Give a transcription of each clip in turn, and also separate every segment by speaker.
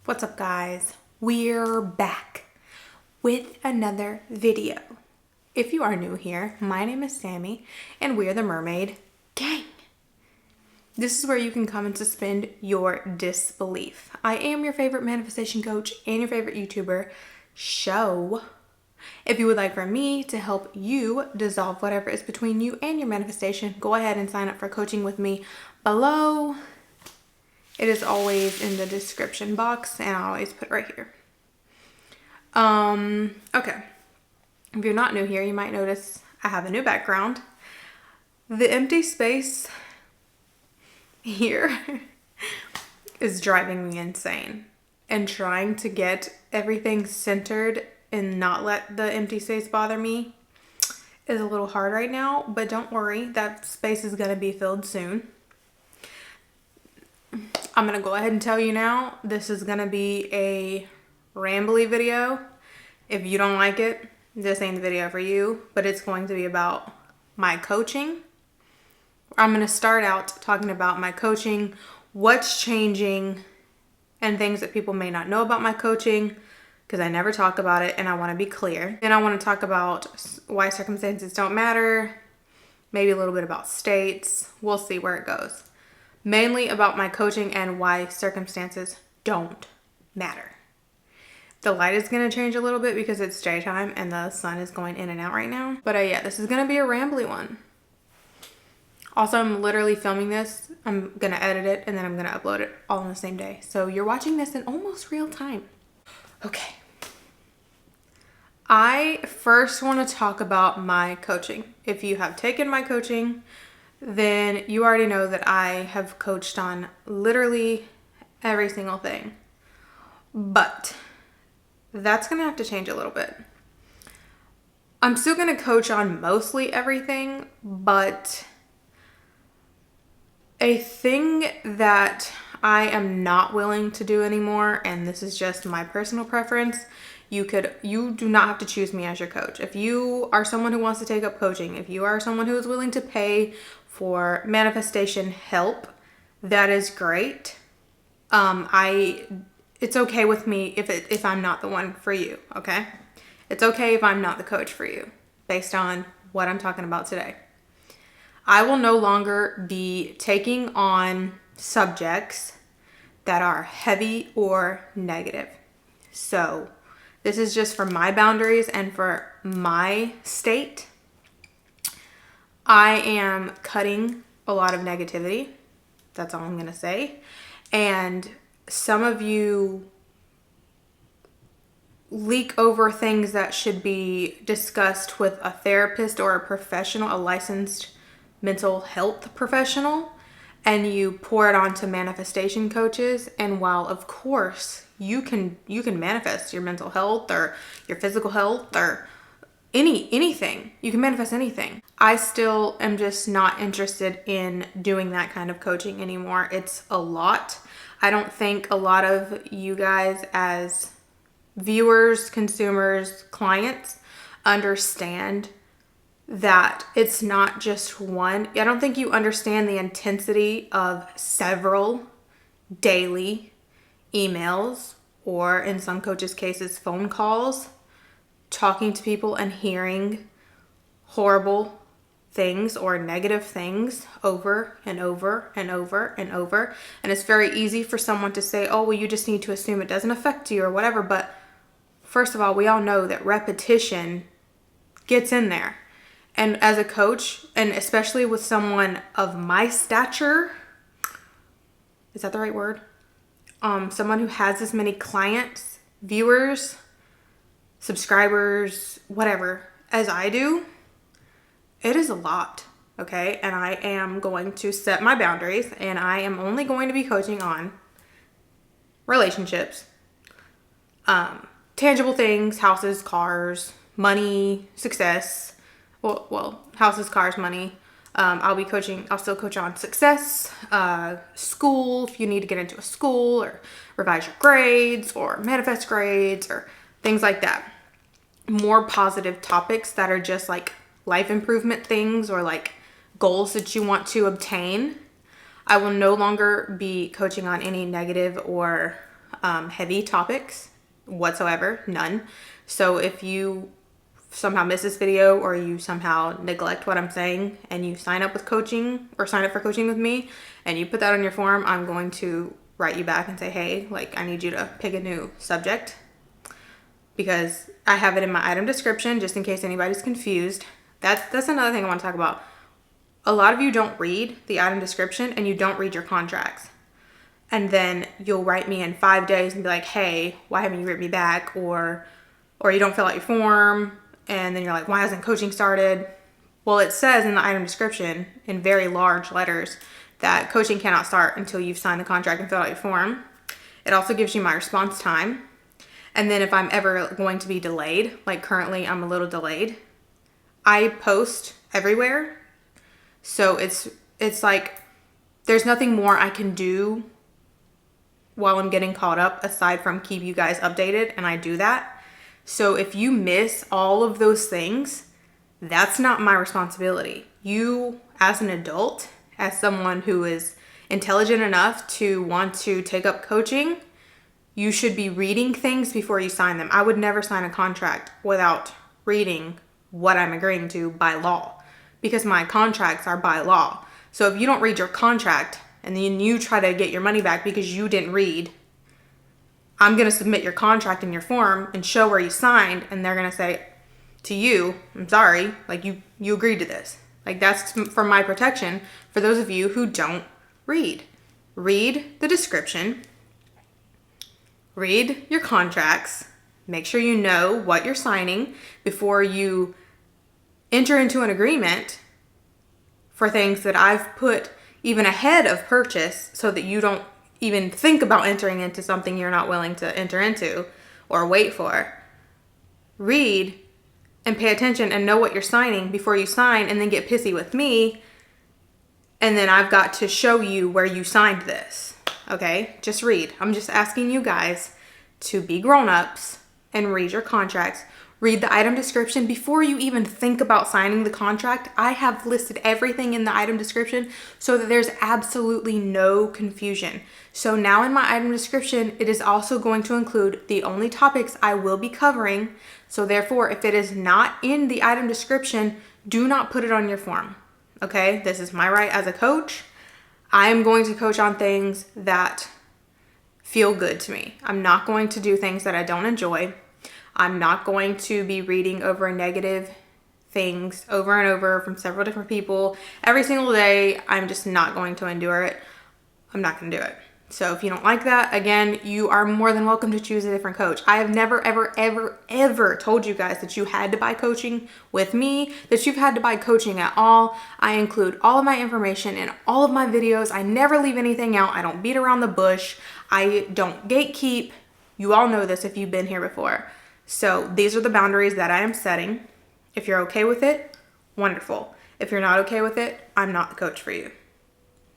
Speaker 1: What's up, guys? We're back with another video. If you are new here, my name is Sammy and we're the Mermaid Gang. This is where you can come and suspend your disbelief. I am your favorite manifestation coach and your favorite YouTuber. So if you would like for me to help you dissolve whatever is between you and your manifestation, go ahead and sign up for coaching with me below. It is always in the description box and I always put it right here. Okay. If you're not new here, you might notice I have a new background. The empty space here is driving me insane. And trying to get everything centered and not let the empty space bother me is a little hard right now, but don't worry, that space is going to be filled soon. I'm going to go ahead and tell you now, this is going to be a rambly video. If you don't like it, this ain't the video for you, but it's going to be about my coaching. I'm going to start out talking about my coaching, what's changing, and things that people may not know about my coaching, because I never talk about it and I want to be clear. Then I want to talk about why circumstances don't matter, maybe a little bit about states. We'll see where it goes. Mainly about my coaching and why circumstances don't matter. The light is going to change a little bit because it's daytime and the sun is going in and out right now. But yeah, this is going to be a rambly one. Also, I'm literally filming this. I'm going to edit it and then I'm going to upload it all on the same day. So you're watching this in almost real time. Okay. I first want to talk about my coaching. If you have taken my coaching, then you already know that I have coached on literally every single thing. But that's going to have to change a little bit. I'm still going to coach on mostly everything, but a thing that I am not willing to do anymore, and this is just my personal preference, you do not have to choose me as your coach. If you are someone who wants to take up coaching, if you are someone who is willing to pay for manifestation help, that is great. It's okay with me if I'm not the one for you, okay? It's okay if I'm not the coach for you, based on what I'm talking about today. I will no longer be taking on subjects that are heavy or negative. So this is just for my boundaries and for my state. I am cutting a lot of negativity. That's all I'm going to say. And some of you leak over things that should be discussed with a therapist or a professional, a licensed mental health professional, and you pour it onto manifestation coaches. And while of course you can manifest your mental health or your physical health or anything, you can manifest anything, I still am just not interested in doing that kind of coaching anymore. It's a lot. I don't think a lot of you guys as viewers, consumers, clients understand that it's not just one. I don't think you understand the intensity of several daily emails, or in some coaches' cases, phone calls, talking to people and hearing horrible things or negative things over and over and over and over. And it's very easy for someone to say, oh, well, you just need to assume it doesn't affect you or whatever. But first of all, we all know that repetition gets in there. And as a coach, and especially with someone of my stature, is that the right word? Someone who has as many clients, viewers, subscribers, whatever, as I do, it is a lot, okay? And I am going to set my boundaries, and I am only going to be coaching on relationships, tangible things, houses, cars, money, success. Well, houses, cars, money. I'll still coach on success, school, if you need to get into a school or revise your grades or manifest grades or things like that. More positive topics that are just like life improvement things or like goals that you want to obtain. I will no longer be coaching on any negative or heavy topics whatsoever, none. So if you somehow miss this video or you somehow neglect what I'm saying and you sign up with coaching or sign up for coaching with me and you put that on your form, I'm going to write you back and say, hey, like, I need you to pick a new subject, because I have it in my item description just in case anybody's confused. That's another thing I want to talk about. A lot of you don't read the item description and you don't read your contracts. And then you'll write me in 5 days and be like, hey, why haven't you written me back? Or you don't fill out your form. And then you're like, why hasn't coaching started? Well, it says in the item description in very large letters that coaching cannot start until you've signed the contract and filled out your form. It also gives you my response time. And then if I'm ever going to be delayed, like currently I'm a little delayed, I post everywhere. So it's like there's nothing more I can do while I'm getting caught up aside from keep you guys updated, and I do that. So if you miss all of those things, that's not my responsibility. You, as an adult, as someone who is intelligent enough to want to take up coaching, you should be reading things before you sign them. I would never sign a contract without reading what I'm agreeing to by law, because my contracts are by law. So if you don't read your contract and then you try to get your money back because you didn't read, I'm going to submit your contract in your form and show where you signed, and they're going to say to you, I'm sorry, like you agreed to this. Like, that's for my protection for those of you who don't read. Read the description, read your contracts, make sure you know what you're signing before you enter into an agreement for things that I've put even ahead of purchase so that you don't even think about entering into something you're not willing to enter into or wait for. Read and pay attention and know what you're signing before you sign, and then get pissy with me. And then I've got to show you where you signed this. Okay? Just read. I'm just asking you guys to be grown-ups and read your contracts. Read the item description before you even think about signing the contract. I have listed everything in the item description so that there's absolutely no confusion. So now in my item description, it is also going to include the only topics I will be covering. So therefore, if it is not in the item description, do not put it on your form. Okay? This is my right as a coach. I am going to coach on things that feel good to me. I'm not going to do things that I don't enjoy. I'm not going to be reading over negative things over and over from several different people every single day. I'm just not going to endure it. I'm not going to do it. So if you don't like that, again, you are more than welcome to choose a different coach. I have never, ever, ever, ever told you guys that you had to buy coaching with me, that you've had to buy coaching at all. I include all of my information in all of my videos. I never leave anything out. I don't beat around the bush. I don't gatekeep. You all know this if you've been here before. So these are the boundaries that I am setting. If you're okay with it, wonderful. If you're not okay with it, I'm not the coach for you.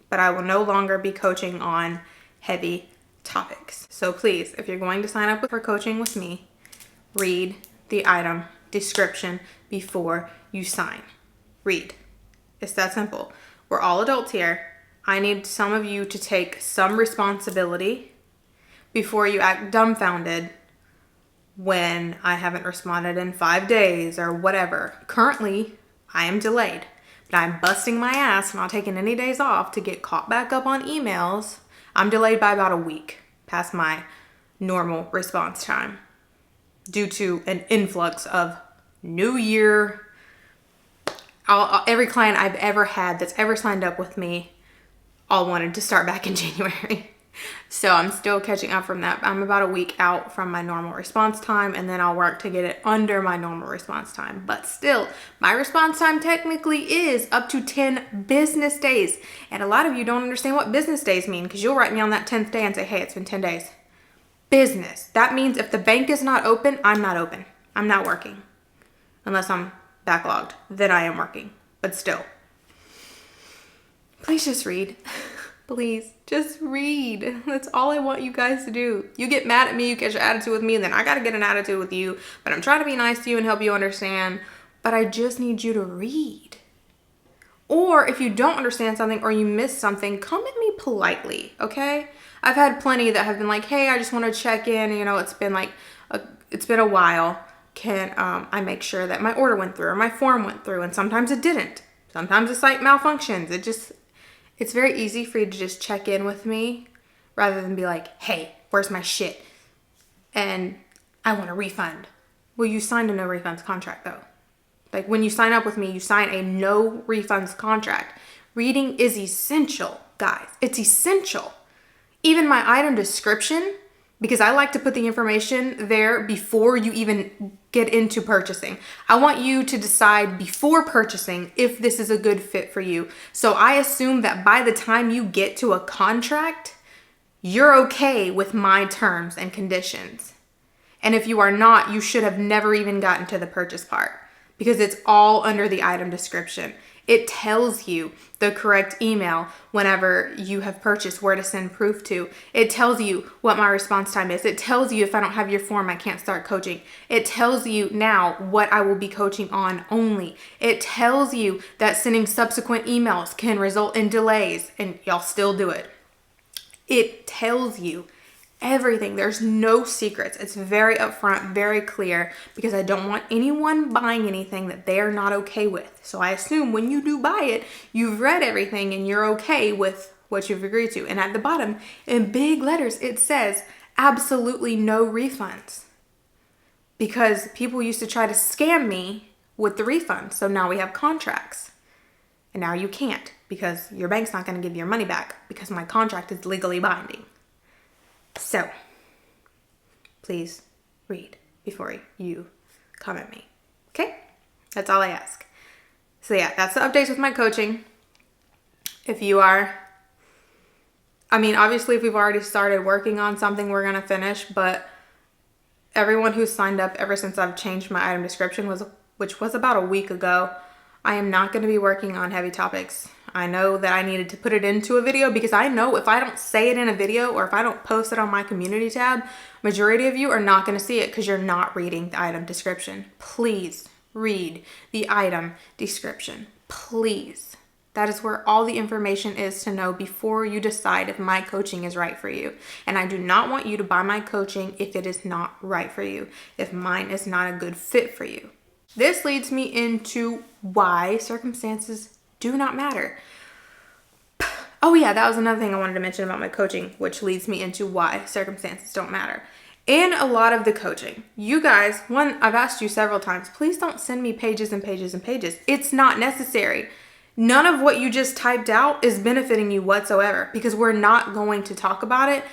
Speaker 1: But I will no longer be coaching on heavy topics. So please, if you're going to sign up for coaching with me, read the item description before you sign. Read. It's that simple. We're all adults here. I need some of you to take some responsibility before you act dumbfounded when I haven't responded in 5 days or whatever. Currently, I am delayed, but I'm busting my ass, not taking any days off to get caught back up on emails. I'm delayed by about a week past my normal response time due to an influx of new year. Every client I've ever had that's ever signed up with me all wanted to start back in January. So I'm still catching up from that. I'm about a week out from my normal response time, and then I'll work to get it under my normal response time. But still, my response time technically is up to 10 business days. And a lot of you don't understand what business days mean, because you'll write me on that 10th day and say, hey, it's been 10 days. Business. That means if the bank is not open, I'm not open. I'm not working. Unless I'm backlogged. Then I am working. But still. Please just read. Please, just read. That's all I want you guys to do. You get mad at me, you catch your attitude with me, and then I gotta get an attitude with you. But I'm trying to be nice to you and help you understand. But I just need you to read. Or if you don't understand something or you miss something, come at me politely, okay? I've had plenty that have been like, hey, I just want to check in. You know, it's been like, it's been a while. Can I make sure that my order went through or my form went through? And sometimes it didn't. Sometimes the site malfunctions. It's very easy for you to just check in with me rather than be like, hey, where's my shit? And I want a refund. Well, you signed a no refunds contract though. Like when you sign up with me, you sign a no refunds contract. Reading is essential, guys. It's essential. Even my item description, because I like to put the information there before you even get into purchasing. I want you to decide before purchasing if this is a good fit for you. So I assume that by the time you get to a contract, you're okay with my terms and conditions. And if you are not, you should have never even gotten to the purchase part because it's all under the item description. It tells you the correct email whenever you have purchased, where to send proof to. It tells you what my response time is. It tells you if I don't have your form, I can't start coaching. It tells you now what I will be coaching on only. It tells you that sending subsequent emails can result in delays, and y'all still do it. It tells you everything. There's no secrets. It's very upfront, very clear, because I don't want anyone buying anything that they are not okay with. So I assume when you do buy it, you've read everything and you're okay with what you've agreed to. And at the bottom, in big letters, it says absolutely no refunds. Because people used to try to scam me with the refunds. So now we have contracts. And now you can't because your bank's not going to give you your money back because my contract is legally binding. So, please read before you come at me. Okay? That's all I ask. So yeah, that's the updates with my coaching. If you are, obviously if we've already started working on something, we're going to finish, but everyone who's signed up ever since I've changed my item description, which was about a week ago, I am not going to be working on heavy topics. I know that I needed to put it into a video because I know if I don't say it in a video or if I don't post it on my community tab, majority of you are not going to see it because you're not reading the item description. Please read the item description. Please. That is where all the information is to know before you decide if my coaching is right for you. And I do not want you to buy my coaching if it is not right for you, if mine is not a good fit for you. This leads me into why circumstances do not matter. Oh yeah, that was another thing I wanted to mention about my coaching, which leads me into why circumstances don't matter. In a lot of the coaching, you guys, I've asked you several times, please don't send me pages and pages and pages. It's not necessary. None of what you just typed out is benefiting you whatsoever because we're not going to talk about it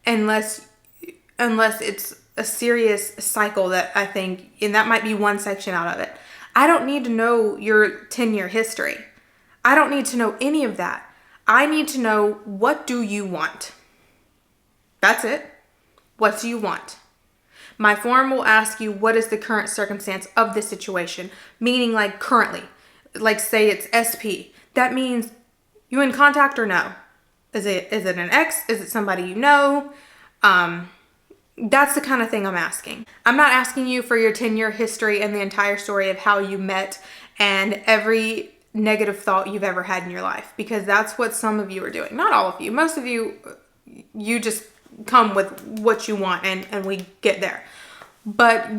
Speaker 1: unless it's a serious cycle that I think, and that might be one section out of it. I don't need to know your 10-year history. I don't need to know any of that. I need to know, what do you want? That's it. What do you want? My form will ask you, what is the current circumstance of the situation? Meaning like currently, like say it's SP. That means you in contact or no? Is it an ex? Is it somebody you know? That's the kind of thing I'm asking. I'm not asking you for your 10-year history and the entire story of how you met and every negative thought you've ever had in your life, because that's what some of you are doing. Not all of you. Most of you, you just come with what you want and we get there. But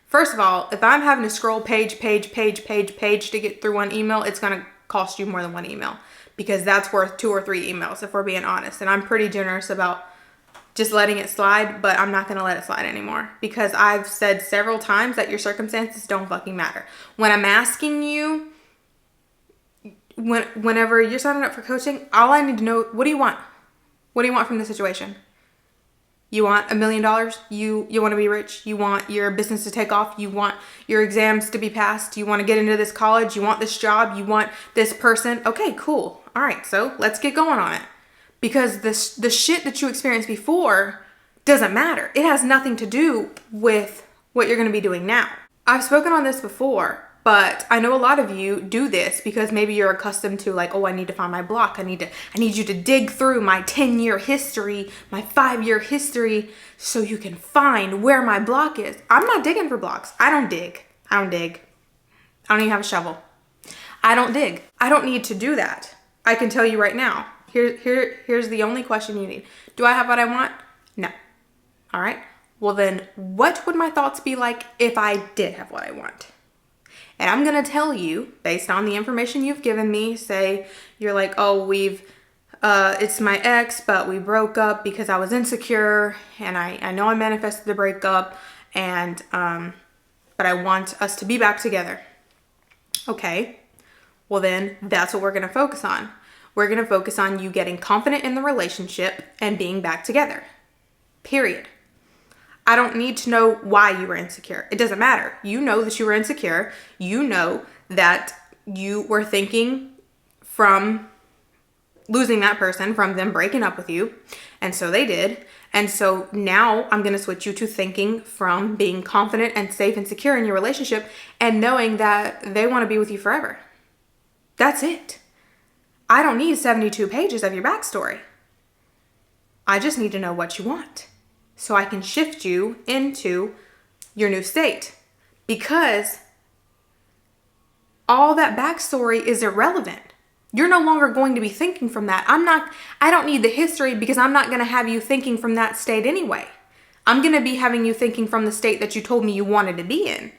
Speaker 1: first of all, if I'm having to scroll page to get through one email, it's going to cost you more than one email because that's worth 2 or 3 emails if we're being honest. And I'm pretty generous about just letting it slide, but I'm not going to let it slide anymore because I've said several times that your circumstances don't fucking matter. When I'm asking you, whenever you're signing up for coaching, all I need to know, what do you want? What do you want from the situation? You want $1 million? You want to be rich? You want your business to take off? You want your exams to be passed? You want to get into this college? You want this job? You want this person? Okay, cool. All right, so let's get going on it. Because the shit that you experienced before doesn't matter. It has nothing to do with what you're going to be doing now. I've spoken on this before, but I know a lot of you do this because maybe you're accustomed to like, oh, I need to find my block. I need you to dig through my 10-year history, my 5-year history, so you can find where my block is. I'm not digging for blocks. I don't dig. I don't even have a shovel. I don't dig. I don't need to do that. I can tell you right now. Here's the only question you need. Do I have what I want? No. All right. Well, then what would my thoughts be like if I did have what I want? And I'm going to tell you, based on the information you've given me, say you're like, oh, it's my ex, but we broke up because I was insecure, and I know I manifested the breakup, and, but I want us to be back together. Okay. Well, then that's what we're going to focus on. We're going to focus on you getting confident in the relationship and being back together. Period. I don't need to know why you were insecure. It doesn't matter. You know that you were insecure. You know that you were thinking from losing that person, from them breaking up with you. And so they did. And so now I'm going to switch you to thinking from being confident and safe and secure in your relationship and knowing that they want to be with you forever. That's it. I don't need 72 pages of your backstory. I just need to know what you want, so I can shift you into your new state, because all that backstory is irrelevant. You're no longer going to be thinking from that. I don't need the history, because I'm not going to have you thinking from that state anyway. I'm going to be having you thinking from the state that you told me you wanted to be in.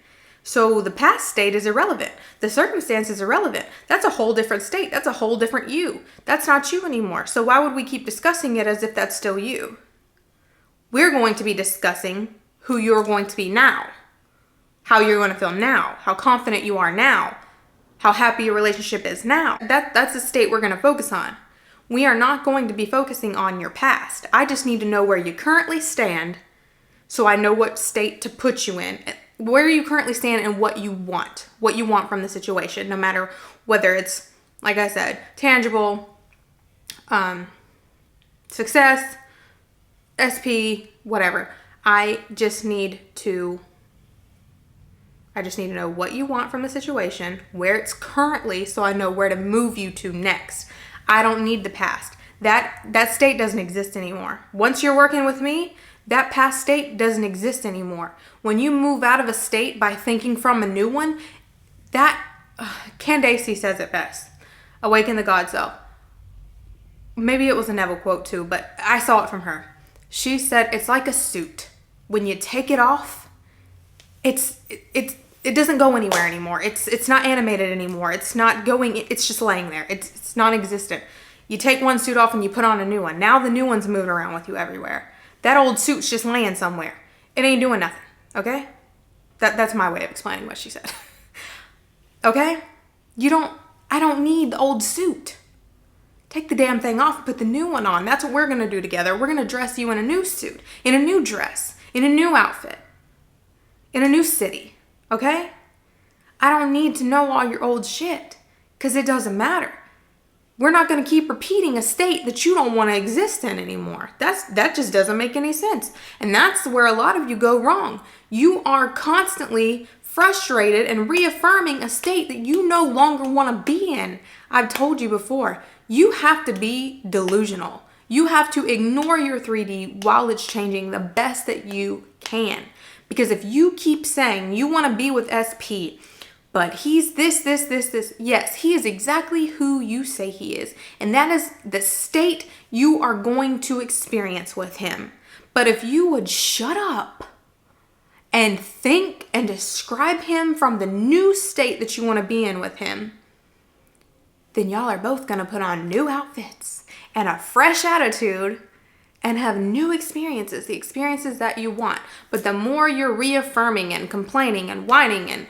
Speaker 1: So the past state is irrelevant. The circumstance is irrelevant. That's a whole different state. That's a whole different you. That's not you anymore. So why would we keep discussing it as if that's still you? We're going to be discussing who you're going to be now, how you're going to feel now, how confident you are now, how happy your relationship is now. That's the state we're going to focus on. We are not going to be focusing on your past. I just need to know where you currently stand, so I know what state to put you in, where you currently stand, and what you want from the situation, no matter whether it's, like I said, tangible, success, SP, whatever. I just need to know what you want from the situation, where it's currently, so I know where to move you to next. I don't need the past. That state doesn't exist anymore. Once you're working with me, that past state doesn't exist anymore. When you move out of a state by thinking from a new one, Candace says it best. Awaken the God self. Maybe it was a Neville quote too, but I saw it from her. She said, it's like a suit. When you take it off, it doesn't go anywhere anymore. It's not animated anymore. It's not going, it's just laying there. It's non-existent. You take one suit off and you put on a new one. Now the new one's moving around with you everywhere. That old suit's just laying somewhere. It ain't doing nothing, okay? That's my way of explaining what she said. Okay? I don't need the old suit. Take the damn thing off and put the new one on. That's what we're going to do together. We're going to dress you in a new suit, in a new dress, in a new outfit, in a new city, okay? I don't need to know all your old shit, because it doesn't matter. We're not going to keep repeating a state that you don't want to exist in anymore. That just doesn't make any sense. And that's where a lot of you go wrong. You are constantly frustrated and reaffirming a state that you no longer want to be in. I've told you before, you have to be delusional. You have to ignore your 3D while it's changing the best that you can. Because if you keep saying you want to be with SP, but he's this. Yes, he is exactly who you say he is. And that is the state you are going to experience with him. But if you would shut up and think and describe him from the new state that you want to be in with him, then y'all are both going to put on new outfits and a fresh attitude and have new experiences, the experiences that you want. But the more you're reaffirming and complaining and whining and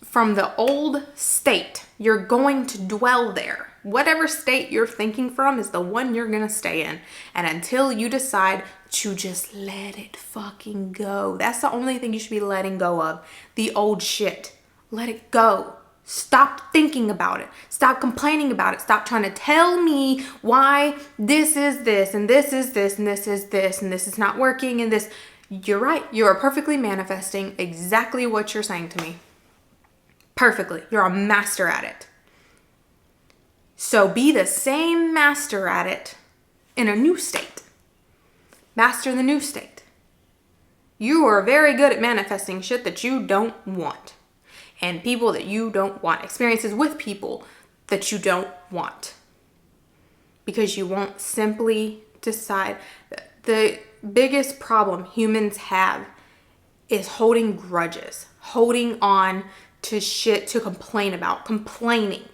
Speaker 1: from the old state, you're going to dwell there. Whatever state you're thinking from is the one you're going to stay in. And until you decide to just let it fucking go. That's the only thing you should be letting go of. The old shit. Let it go. Stop thinking about it. Stop complaining about it. Stop trying to tell me why this is this and this is this and this is this and this is not working and this. You're right. You are perfectly manifesting exactly what you're saying to me. Perfectly. You're a master at it. So be the same master at it in a new state. Master the new state. You are very good at manifesting shit that you don't want. And people that you don't want. Experiences with people that you don't want. because you won't simply decide. The biggest problem humans have is holding grudges, holding on to shit to complain about, complaining.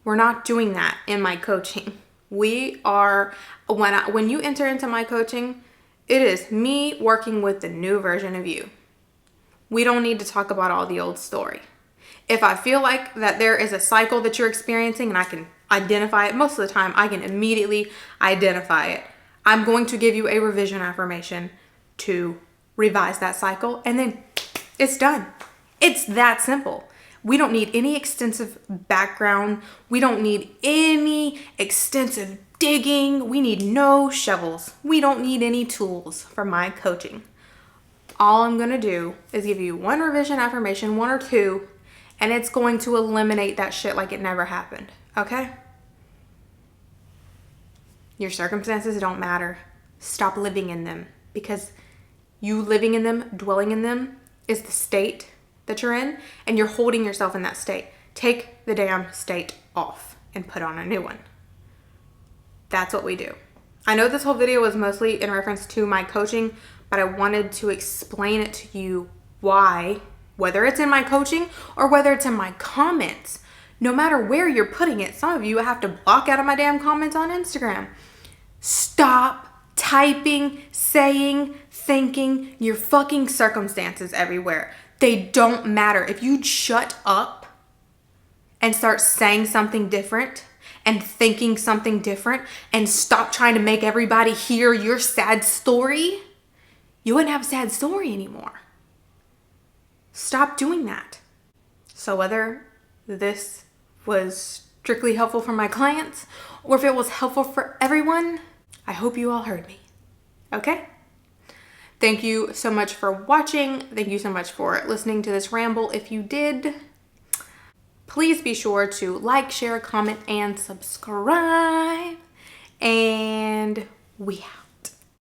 Speaker 1: We're not doing that in my coaching. We are, when you enter into my coaching, it is me working with the new version of you. We don't need to talk about all the old story. If I feel like that there is a cycle that you're experiencing and I can identify it, most of the time I can immediately identify it. I'm going to give you a revision affirmation to revise that cycle, and then it's done. It's that simple. We don't need any extensive background. We don't need any extensive digging. We need no shovels. We don't need any tools for my coaching. All I'm going to do is give you one revision affirmation, one or two, and it's going to eliminate that shit like it never happened. Okay? Your circumstances don't matter. Stop living in them, because you living in them, dwelling in them, is the state that you're in, and you're holding yourself in that state. Take the damn state off and put on a new one. That's what we do. I know this whole video was mostly in reference to my coaching, but I wanted to explain it to you why, whether it's in my coaching or whether it's in my comments, no matter where you're putting it. Some of you have to block out of my damn comments on Instagram. Stop typing, saying, thinking your fucking circumstances everywhere. They don't matter. If you'd shut up and start saying something different and thinking something different and stop trying to make everybody hear your sad story, you wouldn't have a sad story anymore. Stop doing that. So whether this was strictly helpful for my clients or if it was helpful for everyone, I hope you all heard me. Okay? Thank you so much for watching. Thank you so much for listening to this ramble. If you did, please be sure to like, share, comment, and subscribe. And we out.